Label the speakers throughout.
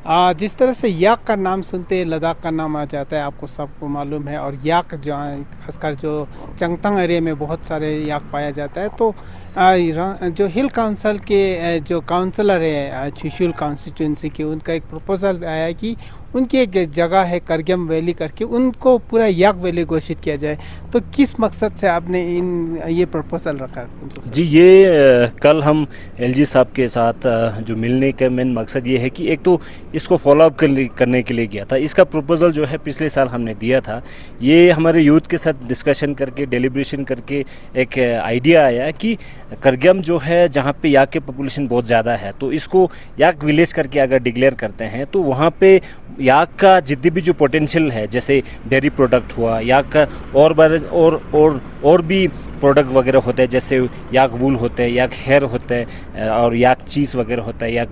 Speaker 1: जिस तरह से याक का नाम सुनते ही लद्दाख का नाम आ जाता है, आपको सबको मालूम है। और याक जहाँ खासकर जो चंगथंग एरिया में बहुत सारे याक पाया जाता है। तो जो हिल काउंसिल के जो काउंसलर है त्रिशूल कॉन्स्टिट्यूंसी के, उनका एक प्रपोजल आया है कि उनकी एक जगह है करगम वैली करके, उनको पूरा याक वैली घोषित किया जाए। तो किस मकसद से आपने ये प्रपोजल रखा?
Speaker 2: जी, ये कल हम एलजी साहब के साथ जो मिलने का मेन मकसद ये है कि एक तो इसको फॉलोअप करने के लिए गया था। इसका प्रपोजल जो है पिछले साल हमने दिया था। ये हमारे यूथ के साथ डिस्कशन करके, डेलिब्रेशन करके एक आइडिया आया कि करगम जो है जहाँ पे याक के पॉपुलेशन बहुत ज़्यादा है, तो इसको याक विलेज करके अगर डिक्लेयर करते हैं तो वहाँ पे याक का जितनी भी जो पोटेंशियल है, जैसे डेयरी प्रोडक्ट हुआ, याक का और भी प्रोडक्ट वगैरह होते हैं, जैसे याक वूल होते हैं, याक हेयर होते हैं और याक चीज़ वगैरह होता है, या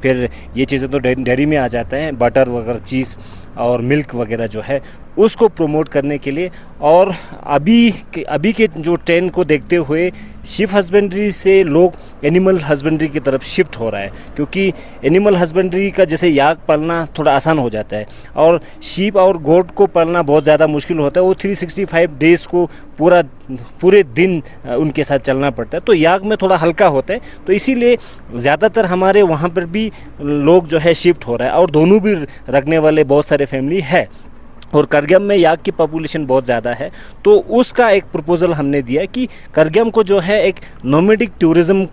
Speaker 2: फिर ये चीज़ें तो डेयरी में आ जाता है, बटर वगैरह, चीज़ और मिल्क वगैरह जो है उसको प्रमोट करने के लिए। और अभी के जो ट्रेंड को देखते हुए शीप हस्बेंड्री से लोग एनिमल हस्बेंड्री की तरफ शिफ्ट हो रहा है, क्योंकि एनिमल हस्बेंड्री का जैसे याक पालना थोड़ा आसान हो जाता है और शीप और गोट को पालना बहुत ज़्यादा मुश्किल होता है। वो 365 डेज़ को पूरे दिन उनके साथ चलना पड़ता है। तो याक में थोड़ा हल्का होता है, तो इसीलिए ज़्यादातर हमारे वहाँ पर भी लोग जो है शिफ्ट हो रहा है और दोनों भी रखने वाले बहुत सारे फैमिली है। और करगम में याक की पॉपुलेशन बहुत ज़्यादा है, तो उसका एक प्रपोज़ल हमने दिया कि करगम को जो है एक नोमेडिक टूरिज़्म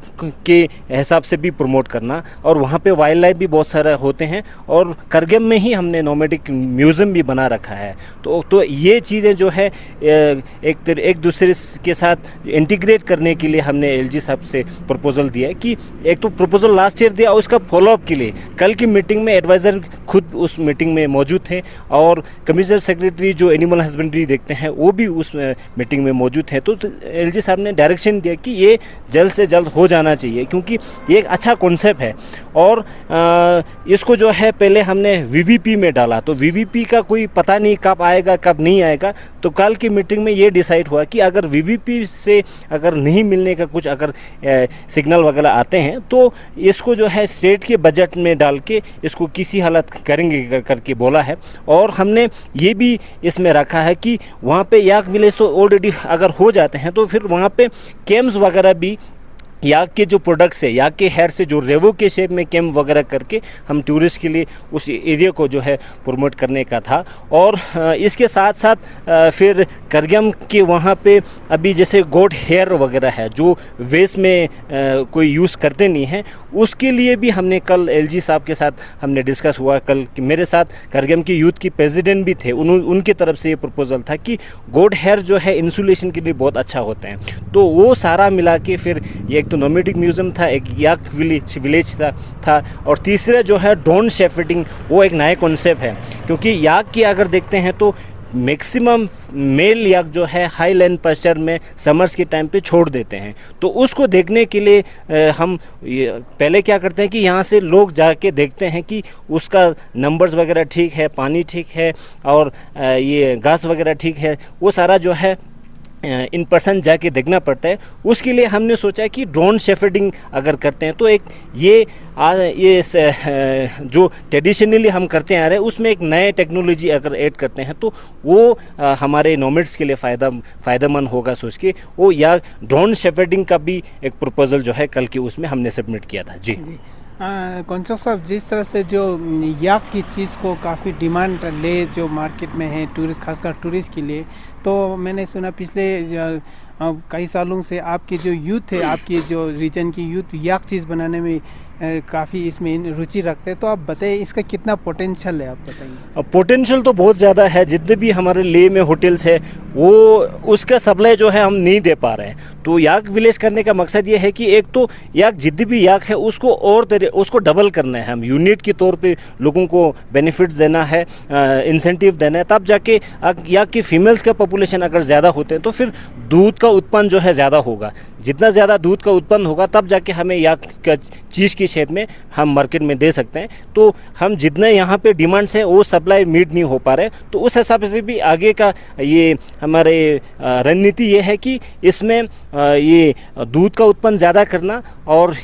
Speaker 2: के हिसाब से भी प्रमोट करना, और वहाँ पे वाइल्ड लाइफ भी बहुत सारे होते हैं, और करगम में ही हमने नोमेडिक म्यूज़ियम भी बना रखा है। तो ये चीज़ें जो है एक दूसरे के साथ इंटीग्रेट करने के लिए हमने एलजी साहब से प्रपोज़ल दिया है कि एक तो प्रपोज़ल लास्ट ईयर दिया और उसका फॉलोअप के लिए कल की मीटिंग में एडवाइज़र खुद उस मीटिंग में मौजूद थे, और सेक्रेटरी जो एनिमल हस्बेंड्री देखते हैं वो भी उस मीटिंग में मौजूद हैं। तो एलजी साहब ने डायरेक्शन दिया कि ये जल्द से जल्द हो जाना चाहिए, क्योंकि ये एक अच्छा कॉन्सेप्ट है। और इसको जो है पहले हमने वीवीपी में डाला, तो वीवीपी का कोई पता नहीं कब आएगा कब नहीं आएगा। तो कल की मीटिंग में ये डिसाइड हुआ कि अगर वीवीपी से अगर नहीं मिलने का कुछ अगर सिग्नल वगैरह आते हैं तो इसको जो है स्टेट के बजट में डाल के इसको किसी हालत करेंगे करके बोला है। और हमने ये भी इसमें रखा है कि वहाँ पे याक विलेज तो ऑलरेडी अगर हो जाते हैं तो फिर वहाँ पे कैम्प्स वगैरह भी याक के जो प्रोडक्ट्स है, याक के हेयर से जो रेवो के शेप में कैम्प वगैरह करके हम टूरिस्ट के लिए उस एरिया को जो है प्रमोट करने का था। और इसके साथ साथ फिर करगम के वहाँ पे अभी जैसे गोट हेयर वगैरह है जो वेस्ट में कोई यूज़ करते नहीं हैं, उसके लिए भी हमने कल एलजी साहब के साथ हमने डिस्कस हुआ। कल मेरे साथ करगम की यूथ की प्रेसिडेंट भी थे, उनकी तरफ से ये प्रपोजल था कि गोट हेयर जो है इंसुलेशन के लिए बहुत अच्छा होते हैं। तो वो सारा मिला के फिर एक तो नोमेडिक म्यूज़ियम था, एक याक विलेज था और तीसरा जो है ड्रोन शेफर्डिंग, वो एक नया कॉन्सेप्ट है। क्योंकि याक की अगर देखते हैं तो मैक्सिमम मेल याक जो है हाई लैंड पास्चर में समर्स के टाइम पे छोड़ देते हैं। तो उसको देखने के लिए हम पहले क्या करते हैं कि यहाँ से लोग जाके देखते हैं कि उसका नंबर्स वगैरह ठीक है, पानी ठीक है और ये घास वगैरह ठीक है, वो सारा जो है इन पर्सन जाके देखना पड़ता है। उसके लिए हमने सोचा कि ड्रोन शेफर्डिंग अगर करते हैं तो एक ये जो ट्रेडिशनली हम करते आ रहे हैं उसमें एक नए टेक्नोलॉजी अगर ऐड करते हैं तो वो हमारे नोमेड्स के लिए फ़ायदेमंद होगा सोच के वो या ड्रोन शेफर्डिंग का भी एक प्रपोजल जो है कल के उसमें हमने सबमिट किया था। जी
Speaker 1: कौंसल साहब, जिस तरह से जो याक की चीज़ को काफ़ी डिमांड ले जो मार्केट में है टूरिस्ट, खासकर टूरिस्ट के लिए, तो मैंने सुना पिछले कई सालों से आपकी जो यूथ है, आपकी जो रीजन की यूथ याक चीज़ बनाने में काफ़ी इसमें रुचि रखते हैं। तो आप बताइए इसका कितना पोटेंशियल है, आप बताइए।
Speaker 2: पोटेंशियल तो बहुत ज़्यादा है। जितने भी हमारे लेह में होटल्स है वो उसका सप्लाई जो है हम नहीं दे पा रहे हैं। तो याक विलेज करने का मकसद ये है कि एक तो याक जितनी भी याक है उसको डबल करना है, हम यूनिट के तौर पे लोगों को बेनिफिट्स देना है, इंसेंटिव देना है, तब जाके याक की फीमेल्स का पॉपुलेशन अगर ज़्यादा होते हैं तो फिर दूध का उत्पन्न जो है ज़्यादा होगा। जितना ज़्यादा दूध का उत्पन्न होगा तब जाके हमें याक का चीज़ की शेप में हम मार्केट में दे सकते हैं। तो हम जितने यहाँ पे डिमांड्स है वो सप्लाई मीट नहीं हो पा रहे, तो उस हिसाब से भी आगे का ये हमारे रणनीति ये है कि इसमें ये दूध का उत्पन्न ज़्यादा करना और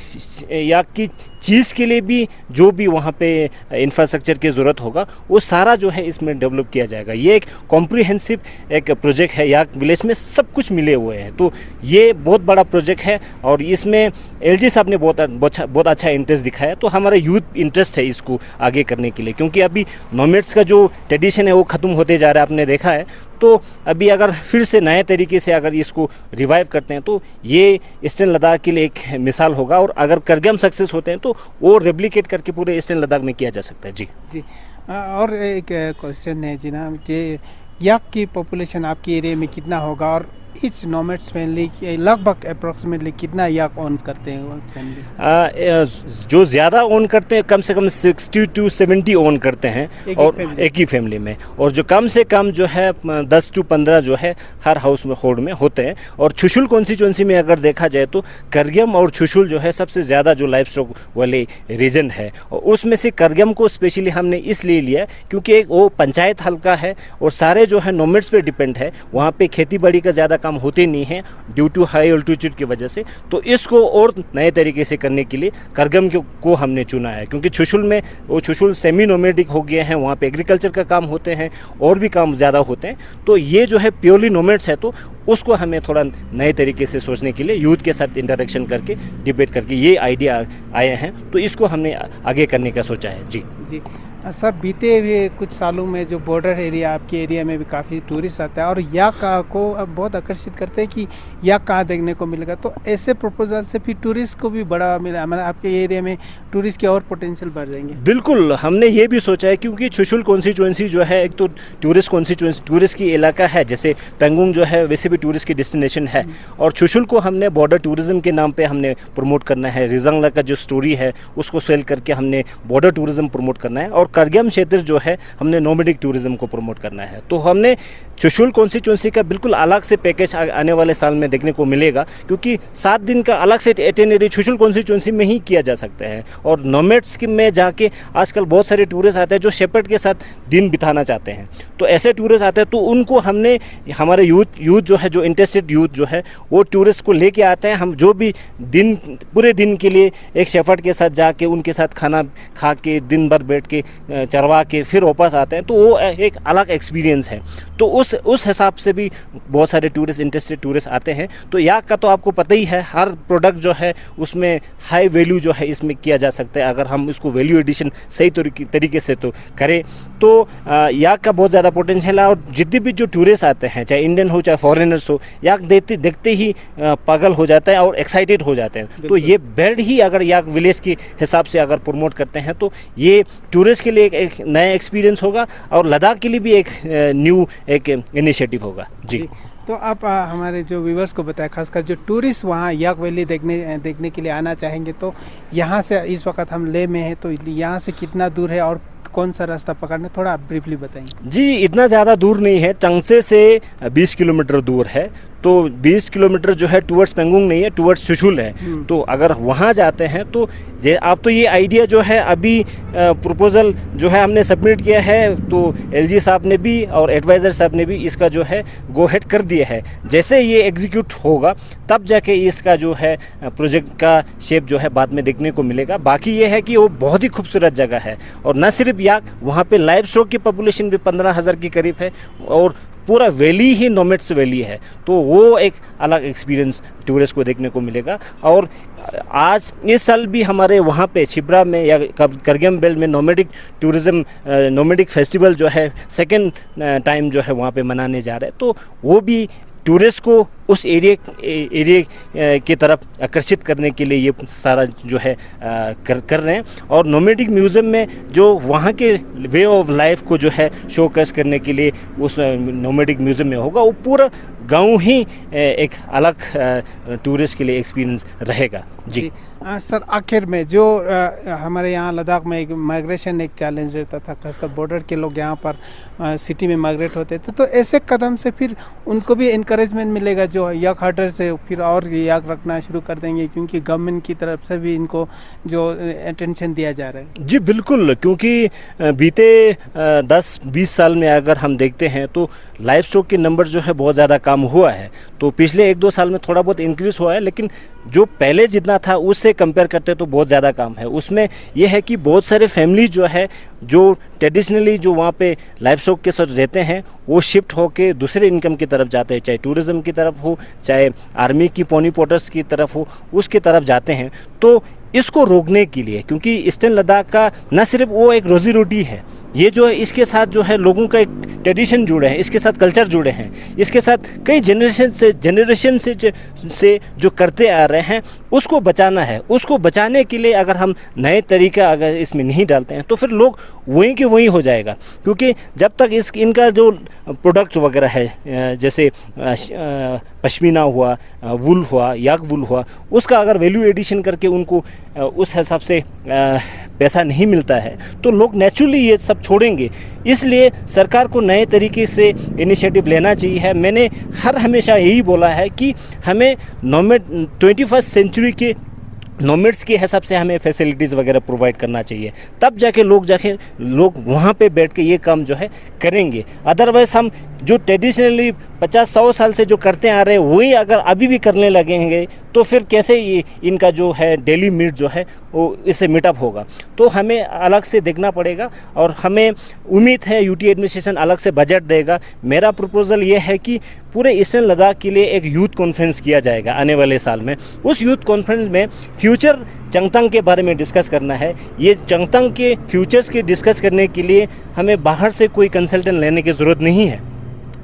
Speaker 2: याक की चीज़ के लिए भी जो भी वहाँ पे इंफ्रास्ट्रक्चर की ज़रूरत होगा वो सारा जो है इसमें डेवलप किया जाएगा। ये एक कॉम्प्रिहेंसिव एक प्रोजेक्ट है, याक विलेज में सब कुछ मिले हुए हैं, तो ये बहुत बड़ा प्रोजेक्ट है और इसमें एलजी साहब ने बहुत अच्छा इंटरेस्ट दिखाया। तो हमारा यूथ इंटरेस्ट है इसको आगे करने के लिए, क्योंकि अभी नोमैड्स का जो ट्रेडिशन है वो ख़त्म होते जा रहा है, आपने देखा है। तो अभी अगर फिर से नए तरीके से अगर इसको रिवाइव करते हैं तो ये ईस्टर्न लद्दाख के लिए एक मिसाल होगा, और अगर करगम सक्सेस होते हैं तो वो रेप्लिकेट करके पूरे ईस्टर्न लद्दाख में किया जा सकता है। जी
Speaker 1: जी। और एक क्वेश्चन है जी ना, कि याक की पॉपुलेशन आपके एरिया में कितना होगा और इच नोमैड्स फैमिली लगभग अप्रोक्सीमेटली कितना याक ओन करते हैं फैमिली?
Speaker 2: जो ज़्यादा ओन करते हैं कम से कम 60 to 70 ओन करते हैं और एक ही फैमिली में, और जो कम से कम जो है 10 to 15 जो है हर हाउस में होल्ड में होते हैं। और चुशुल कॉन्स्टिट्यूंसी में अगर देखा जाए तो करगम और चुशुल जो है सबसे ज़्यादा जो लाइफ स्टॉक वाले रीजन है, और उसमें से करगम को स्पेशली हमने इसलिए लिया क्योंकि एक वो पंचायत हल्का है और सारे जो है नोमैड्स पे डिपेंड है, वहाँ पे खेती बाड़ी का ज़्यादा काम होते नहीं है ड्यू टू हाई ऑल्टीट्यूड की वजह से। तो इसको और नए तरीके से करने के लिए करगम को हमने चुना है, क्योंकि चुशुल में वो चुशुल सेमी नोमैडिक हो गए हैं, वहाँ पे एग्रीकल्चर का काम होते हैं और भी काम ज़्यादा होते हैं। तो ये जो है प्योरली नोमैड्स है, तो उसको हमें थोड़ा नए तरीके से सोचने के लिए यूथ के साथ इंटरेक्शन करके डिबेट करके ये आइडिया आए हैं, तो इसको हमने आगे करने का सोचा है। जी
Speaker 1: जी सर, बीते हुए कुछ सालों में जो बॉर्डर एरिया आपके एरिया में भी काफ़ी टूरिस्ट आता है और याक को अब बहुत आकर्षित करते हैं कि याक कहाँ देखने को मिलेगा, तो ऐसे प्रपोजल से फिर टूरिस्ट को भी बड़ा मिला, मतलब आपके एरिया में टूरिस्ट के और पोटेंशियल बढ़ जाएंगे।
Speaker 2: बिल्कुल, हमने ये भी सोचा है, क्योंकि चुशुल कॉन्स्टिट्यूंसी जो है एक तो टूरिस्ट कॉन्स्टिट्यूंसी, टूरिस्ट की इलाका है, जैसे पेंगोंग जो है वैसे भी टूरिस्ट की डेस्टिनेशन है, और चुशुल को हमने बॉर्डर टूरिज्म के नाम पे हमने प्रमोट करना है। रिजांगला का जो स्टोरी है उसको सेल करके हमने बॉर्डर टूरिज्म प्रमोट करना है, और करगम क्षेत्र जो है हमने नोमैडिक टूरिज्म को प्रमोट करना है। तो हमने चुशुल कॉन्स्टिट्यूंसी का बिल्कुल अलग से पैकेज आने वाले साल में देखने को मिलेगा, क्योंकि 7 दिन का अलग से एटेनरी चुशुल कॉन्स्टिट्यूंसी में ही किया जा सकता है। और नोमैड्स में जाके आजकल बहुत सारे टूरिस्ट आते हैं जो शेपर्ड के साथ दिन बिताना चाहते हैं, तो ऐसे टूरिस्ट आते हैं, तो उनको हमने हमारे यूथ जो है, जो इंटरेस्टेड यूथ जो है वो टूरिस्ट को लेके आते हैं। हम जो भी दिन पूरे दिन के लिए एक शेपर्ड के साथ जाके उनके साथ खाना खा के दिन भर बैठ के चरवा के फिर वापस आते हैं, तो वो एक अलग एक्सपीरियंस है। तो उस हिसाब से भी बहुत सारे टूरिस्ट, इंटरेस्टेड टूरिस्ट आते हैं। तो याक का तो आपको पता ही है, हर प्रोडक्ट जो है उसमें हाई वैल्यू जो है इसमें किया जा सकता है, अगर हम इसको वैल्यू एडिशन सही तरीके से तो करें। तो याक का बहुत ज़्यादा पोटेंशियल है, और जितने भी जो टूरिस्ट आते हैं, चाहे इंडियन हो चाहे फॉरेनर्स हो, याक देखते ही पागल हो जाता है और एक्साइटेड हो जाते हैं। तो ये बेल्ट ही अगर याक विलेज के हिसाब से अगर प्रमोट करते हैं तो ये टूरिस्ट के लिए एक नया एक्सपीरियंस होगा, और लद्दाख के लिए भी एक न्यू एक इनिशिएटिव होगा। जी
Speaker 1: तो आप हमारे जो व्यूवर्स को बताएं, खासकर जो टूरिस्ट वहाँ याक वैली देखने के लिए आना चाहेंगे, तो यहाँ से इस वक्त हम लेह में हैं, तो यहाँ से कितना दूर है और कौन सा रास्ता पकड़ना, थोड़ा आप ब्रीफली बताएंगे।
Speaker 2: जी, इतना ज़्यादा दूर नहीं है, टंगसे से 20 किलोमीटर दूर है। तो 20 किलोमीटर जो है टूवर्ड्स पेंगोंग नहीं है, टूवर्ड्स चुशुल है। तो अगर वहाँ जाते हैं तो आप तो ये आइडिया जो है अभी प्रपोजल जो है हमने सबमिट किया है, तो एलजी साहब ने भी और एडवाइज़र साहब ने भी इसका जो है गो हेड कर दिया है। जैसे ये एग्जीक्यूट होगा तब जाके इसका जो है प्रोजेक्ट का शेप जो है बाद में देखने को मिलेगा। बाकी ये है कि वो बहुत ही खूबसूरत जगह है, और न सिर्फ याक, वहाँ पे लाइव स्टॉक की पॉपुलेशन भी 15,000 के करीब है, और पूरा वैली ही नोमैड्स वैली है। तो वो एक अलग एक्सपीरियंस टूरिस्ट को देखने को मिलेगा। और आज इस साल भी हमारे वहाँ पे छिब्रा में या करगम बेल्ट में नोमैडिक टूरिज़्म, नोमैडिक फेस्टिवल जो है सेकेंड टाइम जो है वहाँ पे मनाने जा रहे हैं। तो वो भी टूरिस्ट को उस एरिया की तरफ आकर्षित करने के लिए ये सारा जो है कर रहे हैं। और नोमैडिक म्यूज़ियम में जो वहाँ के वे ऑफ लाइफ को जो है शोकेस करने के लिए उस नोमैडिक म्यूज़ियम में होगा, वो पूरा गांव ही एक अलग टूरिस्ट के लिए एक्सपीरियंस रहेगा। जी
Speaker 1: सर आखिर में जो हमारे यहाँ लद्दाख में एक माइग्रेशन एक चैलेंज रहता था, खासकर बॉर्डर के लोग यहाँ पर सिटी में माइग्रेट होते थे, तो ऐसे कदम से फिर उनको भी इनकरेजमेंट मिलेगा जो याक हर्डर से फिर और याक रखना शुरू कर देंगे, क्योंकि गवर्नमेंट की तरफ से भी इनको जो अटेंशन दिया जा रहा है।
Speaker 2: जी बिल्कुल, क्योंकि बीते 10-20 साल में अगर हम देखते हैं तो लाइव स्टॉक के नंबर जो है बहुत ज़्यादा कम हुआ है। तो पिछले 1-2 साल में थोड़ा बहुत इंक्रीज हुआ है, लेकिन जो पहले जितना था उससे कंपेयर करते तो बहुत ज़्यादा कम है। उसमें यह है कि बहुत सारे फैमिली जो है जो ट्रेडिशनली जो वहाँ पे लाइव स्टॉक के साथ रहते हैं वो शिफ्ट होके दूसरे इनकम की तरफ जाते हैं, चाहे टूरिज़्म की तरफ हो, चाहे आर्मी की पोनी पोटर्स की तरफ हो, उसकी तरफ जाते हैं। तो इसको रोकने के लिए, क्योंकि ईस्टर्न लद्दाख का न सिर्फ वो एक रोज़ी रोटी है, ये जो है इसके साथ जो है लोगों का एक ट्रेडिशन जुड़े हैं, इसके साथ कल्चर जुड़े हैं, इसके साथ कई जनरेशन से जो करते आ रहे हैं उसको बचाना है। उसको बचाने के लिए अगर हम नए तरीका अगर इसमें नहीं डालते हैं तो फिर लोग वहीं के वहीं हो जाएगा। क्योंकि जब तक इनका जो प्रोडक्ट वगैरह है, जैसे पश्मीना हुआ, वुल हुआ, याक वुल हुआ, उसका अगर वैल्यू एडिशन करके उनको उस हिसाब से पैसा नहीं मिलता है तो लोग नेचुरली ये सब छोड़ेंगे। इसलिए सरकार को नए तरीके से इनिशिएटिव लेना चाहिए है। मैंने हमेशा यही बोला है कि हमें 21st सेंचुरी के नोमेड्स के हिसाब से हमें फैसिलिटीज़ वगैरह प्रोवाइड करना चाहिए, तब जाके लोग वहाँ पे बैठ के ये काम जो है करेंगे। अदरवाइज़ हम जो ट्रेडिशनली 50-100 साल से जो करते आ रहे हैं वही अगर अभी भी करने लगेंगे तो फिर कैसे ये इनका जो है डेली मीट जो है वो इससे मीटअप होगा। तो हमें अलग से देखना पड़ेगा और हमें उम्मीद है यूटी एडमिनिस्ट्रेशन अलग से बजट देगा। मेरा प्रपोजल ये है कि पूरे ईस्टर्न लद्दाख के लिए एक यूथ कॉन्फ्रेंस किया जाएगा आने वाले साल में। उस यूथ कॉन्फ्रेंस में फ्यूचर चंगथंग के बारे में डिस्कस करना है। ये चंगथंग के फ्यूचर्स के डिस्कस करने के लिए हमें बाहर से कोई कंसल्टेंट लेने की ज़रूरत नहीं है,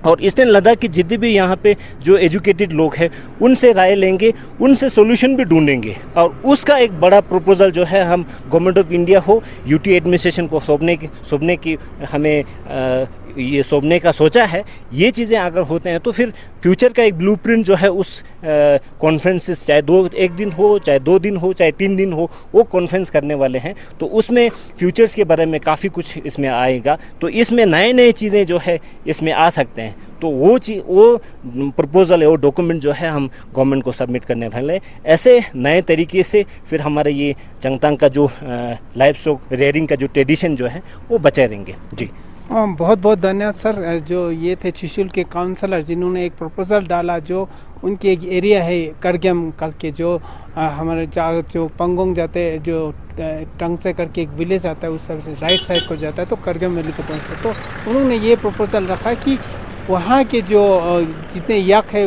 Speaker 2: और ईस्टर्न लद्दाख के जितने भी यहाँ पे जो एजुकेटेड लोग हैं उनसे राय लेंगे, उनसे सॉल्यूशन भी ढूंढेंगे, और उसका एक बड़ा प्रपोजल जो है हम गवर्नमेंट ऑफ इंडिया हो, यूटी एडमिनिस्ट्रेशन को सौंपने की हमें ये सौंपने का सोचा है। ये चीज़ें अगर होते हैं तो फिर फ्यूचर का एक ब्लूप्रिंट जो है उस कॉन्फ्रेंसेस, चाहे 1 दिन हो, चाहे 2 दिन हो, चाहे 3 दिन हो, वो कॉन्फ्रेंस करने वाले हैं। तो उसमें फ्यूचर्स के बारे में काफ़ी कुछ इसमें आएगा। तो इसमें नए चीज़ें जो है इसमें आ सकते हैं। तो वो प्रपोजल है, वो डॉक्यूमेंट जो है हम गवर्नमेंट को सबमिट करने वाले। ऐसे नए तरीके से फिर हमारे ये चंगथंग का जो लाइव स्टॉक रेयरिंग का जो ट्रेडिशन जो है वो बचे रहेंगे। जी
Speaker 1: बहुत बहुत धन्यवाद सर। जो ये थे त्रिशूल के काउंसलर जिन्होंने एक प्रपोजल डाला, जो उनकी एक एरिया है करगम करके, जो हमारे जो पंगोंग जाते हैं, जो टंग से करके एक विलेज आता है, उस राइट साइड को जाता है तो करगम वैली को पहुँचता है। तो उन्होंने ये प्रपोजल रखा कि वहाँ के जो जितने याक है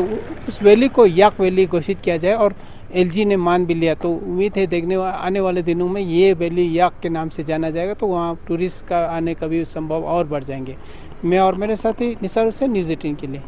Speaker 1: उस वैली को याक वैली घोषित किया जाए, और एलजी ने मान भी लिया। तो उम्मीद है आने वाले दिनों में ये वैली याक के नाम से जाना जाएगा, तो वहाँ टूरिस्ट का आने का भी संभव और बढ़ जाएंगे। मैं और मेरे साथी निसार हुसैन, न्यूज़ 18 के लिए।